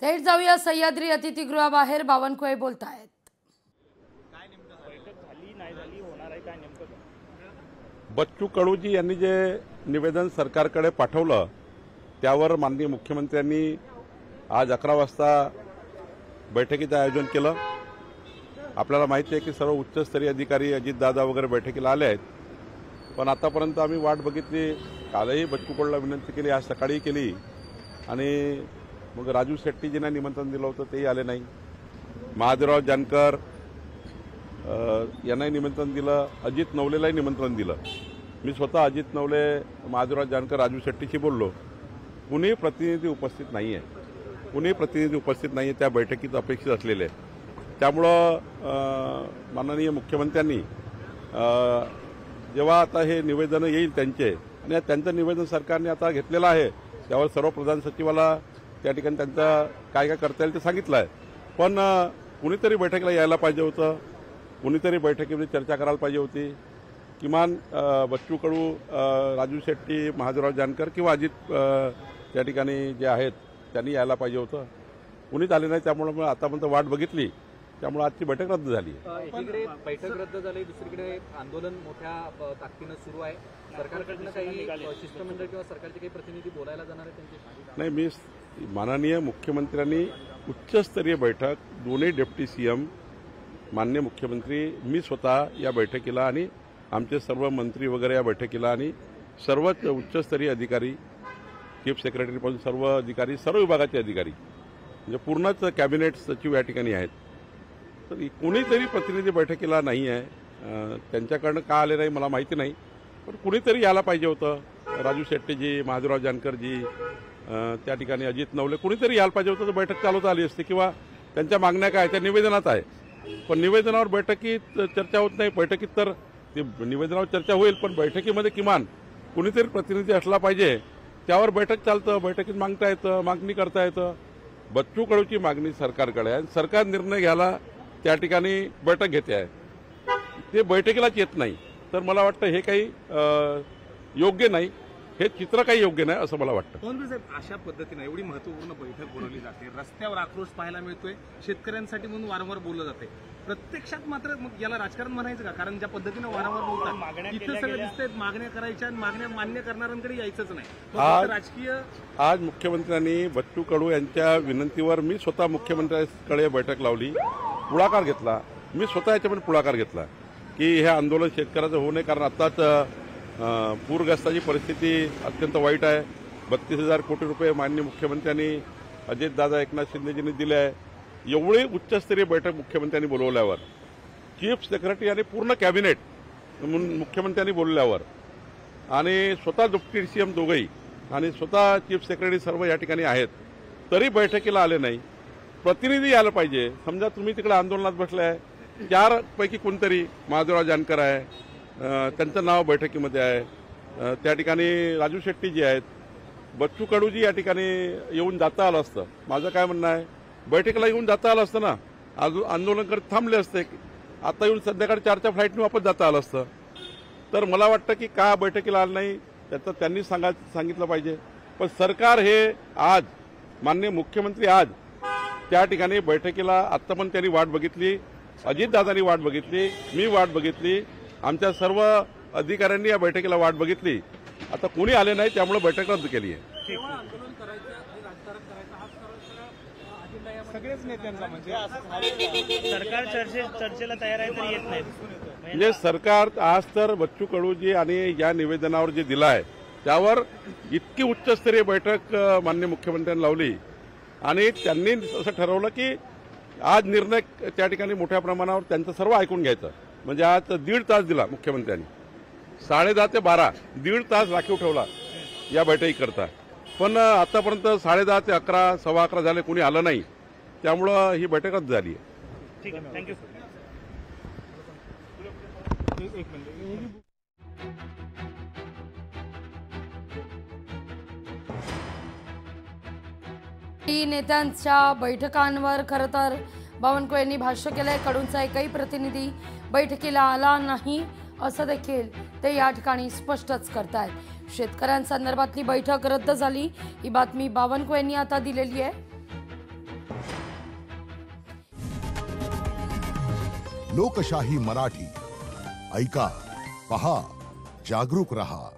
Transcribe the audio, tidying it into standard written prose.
थेट जाऊया सह्याद्री अतिथीगृहाबाहेर बावनकुळे बोलतायत। बच्चू कडूजी यांनी जे निवेदन सरकारकडे पाठवलं त्यावर माननीय मुख्यमंत्र्यांनी आज 11 वाजता बैठकीचं आयोजन केलं। आपल्याला माहिती आहे की सर्व उच्चस्तरीय अधिकारी अजितदादा वगैरे बैठकीला आले आहेत, पण आतापर्यंत आम्ही वाट बघितली। कालही बच्चू कडूला विनंती केली, आज सकाळी केली आणि मग राजू शेट्टीजींना निमंत्रण दिलं होतं, तेही आले नाही। महादेवराव जानकर यांनाही निमंत्रण दिलं, अजित नवलेलाही निमंत्रण दिलं। मी स्वतः अजित नवले, महादेवराव जानकर, राजू शेट्टीशी बोललो, कुणी प्रतिनिधी उपस्थित नाही आहे, कुणी प्रतिनिधी उपस्थित नाही आहे त्या बैठकीत अपेक्षित असलेले। त्यामुळं माननीय मुख्यमंत्र्यांनी जेव्हा आता हे निवेदन येईल त्यांचे आणि त्यांचं निवेदन सरकारने आता घेतलेलं आहे त्यावर सर्व प्रधान सचिवाला त्या ठिकाणी त्यांचं काय काय करता येईल ते सांगितलं आहे। पण कुणीतरी बैठकीला यायला पाहिजे होतं, कुणीतरी बैठकीमध्ये चर्चा करायला पाहिजे होती। किमान बच्चू कडू, राजू शेट्टी, महादेवराव जानकर किंवा अजित त्या ठिकाणी जे आहेत त्यांनी यायला पाहिजे होतं, कुणीच आले नाही। त्यामुळे आतापर्यंत वाट बघितली, त्यामुळे आजची बैठक रद्द झाली। एकीकडे बैठक रद्द झाली, दुसरीकडे आंदोलन मोठ्या ताकदीनं सुरू आहे। सरकारकडनं काही शिष्टमंडळ किंवा सरकारचे काही प्रतिनिधी बोलायला जाणार आहेत त्यांची? नाही, मी माननीय मुख्यमंत्र्यांनी उच्चस्तरीय बैठक, दोन्ही डेप्टी सीएम, माननीय मुख्यमंत्री, मी स्वतः या बैठकीला आणि आमचे सर्व मंत्री वगैरे या बैठकीला आणि सर्वच उच्चस्तरीय अधिकारी, चीफ सेक्रेटरीपासून सर्व अधिकारी, सर्व विभागाचे अधिकारी, म्हणजे पूर्णच कॅबिनेट सचिव या ठिकाणी आहेत। तर कुणीतरी प्रतिनिधी बैठकीला नाही आहे, त्यांच्याकडनं का आले नाही मला माहिती नाही, पण कुणीतरी यायला पाहिजे होतं। राजू शेट्टीजी, महादेवराव जानकरजी, त्या ठिकाणी अजित नवले, कुणीतरी यायला पाहिजे होतं, तर बैठक चालवता आली असते किंवा त्यांच्या मागण्या काय त्या निवेदनात आहे। पण निवेदनावर बैठकीत चर्चा होत नाही। बैठकीत तर निवेदनावर चर्चा होईल, पण बैठकीमध्ये किमान कुणीतरी प्रतिनिधी असला पाहिजे, त्यावर बैठक चालतं, बैठकीत मागता येतं, मागणी करता येतं। बच्चू कडूची मागणी सरकारकडे आहे, सरकार निर्णय घ्यायला त्या ठिकाणी बैठक घेते आहे, ते बैठकीलाच येत नाही। तर मला वाटतं हे काही योग्य नाही, हे चित्र काही योग्य नाही असं मला वाटतं। साहेब, अशा पद्धतीने एवढी महत्त्वपूर्ण बैठक बोलवली जाते, रस्त्यावर आक्रोश पाहायला मिळतोय, शेतकऱ्यांसाठी म्हणून वारंवार बोललं जाते, प्रत्यक्षात मात्र मग याला राजकारण म्हणायचं का? कारण ज्या पद्धतीने वारंवार बोलतात, इथं सगळं दिसतंय, मागण्या करायच्या आणि मागण्या मान्य करणाऱ्यांकडे यायचंच नाही। राजकीय आज मुख्यमंत्र्यांनी बच्चू कडू यांच्या विनंतीवर मी स्वतः मुख्यमंत्र्यांकडे बैठक लावली, पुढाकार घेतला, मी स्वतः याच्यामध्ये पुढाकार घेतला की हे आंदोलन शेतकऱ्याचं होऊ नये, कारण आताच पूरग्रस्ताची परिस्थिती अत्यंत वाईट आहे। 32,000 कोटी रुपये माननीय मुख्यमंत्र्यांनी, अजितदादा, एकनाथ शिंदेजींनी दिले आहे। एवढी उच्चस्तरीय बैठक मुख्यमंत्र्यांनी बोलवल्यावर, चीफ सेक्रेटरी आणि पूर्ण कॅबिनेट मुख्यमंत्र्यांनी बोलवल्यावर आणि स्वतः डेप्टी सीएम दोघंही आणि स्वतः चीफ सेक्रेटरी सर्व या ठिकाणी आहेत, तरी बैठकीला आले नाही। प्रतिनिधी यायला पाहिजे। समजा तुम्ही तिकडे आंदोलनात बसले आहे, 4 पैकी कोणतरी, महादेवराव जानकर आहे, त्यांचं नाव बैठकीमध्ये आहे, त्या ठिकाणी राजू शेट्टी जी आहेत, बच्चू कडूजी या ठिकाणी येऊन जाता आलं असतं। माझं काय म्हणणं आहे, बैठकीला येऊन जाता आलं असतं ना, आंदोलन करत थांबले असते, आता येऊन संध्याकाळी 4च्या फ्लाईटने वापस जाता आलं असतं। तर मला वाटतं की का बैठकीला आलं नाही त्याचं त्यांनी सांगितलं पाहिजे। पण सरकार हे आज, माननीय मुख्यमंत्री आज त्या ठिकाणी बैठकीला, आत्ता पण त्यांनी वाट बघितली, अजितदादांनी वाट बघितली, मी वाट बघितली, आमच्या सर्व अधिकाऱ्यांनी या बैठकीला वाट बघितली, आता कोणी आले नाही, त्यामुळे बैठक रद्द केली आहे। सगळेच नेत्यांचा म्हणजे सरकार चर्चेला तयार आहे तरी येत नाही। म्हणजे सरकार आज तर बच्चू कडूजी आणि या निवेदनावर जे दिलं आहे त्यावर इतकी उच्चस्तरीय बैठक माननीय मुख्यमंत्र्यांनी लावली आणि त्यांनी असं ठरवलं की आज निर्णय त्या ठिकाणी मोठ्या प्रमाणावर त्यांचं सर्व ऐकून घ्यायचं। म्हणजे आज 1.5 तास दिला मुख्यमंत्र्यांनी, 10:30 ते 12, 1.5 तास राखीव ठेवला या बैठकीकरता। पण आतापर्यंत 10:30 ते 11, 11:15 झाले, कोणी आलं नाही, त्यामुळं ही बैठक रद्द झाली आहे। ठीक आहे, थँक्यू। नेत्यांच्या बैठकांवर खरं तर बावनकुळे यांनी भाष्य केलंय। कडूंचा एकही प्रतिनिधी बैठकीला आला नाही असं देखील ते या ठिकाणी स्पष्टच करतायत। शेतकऱ्यांसंदर्भातली बैठक रद्द झाली ही बातमी बावनकुळे यांनी आता दिलेली आहे। लोकशाही मराठी ऐका, पहा, जागरूक रहा.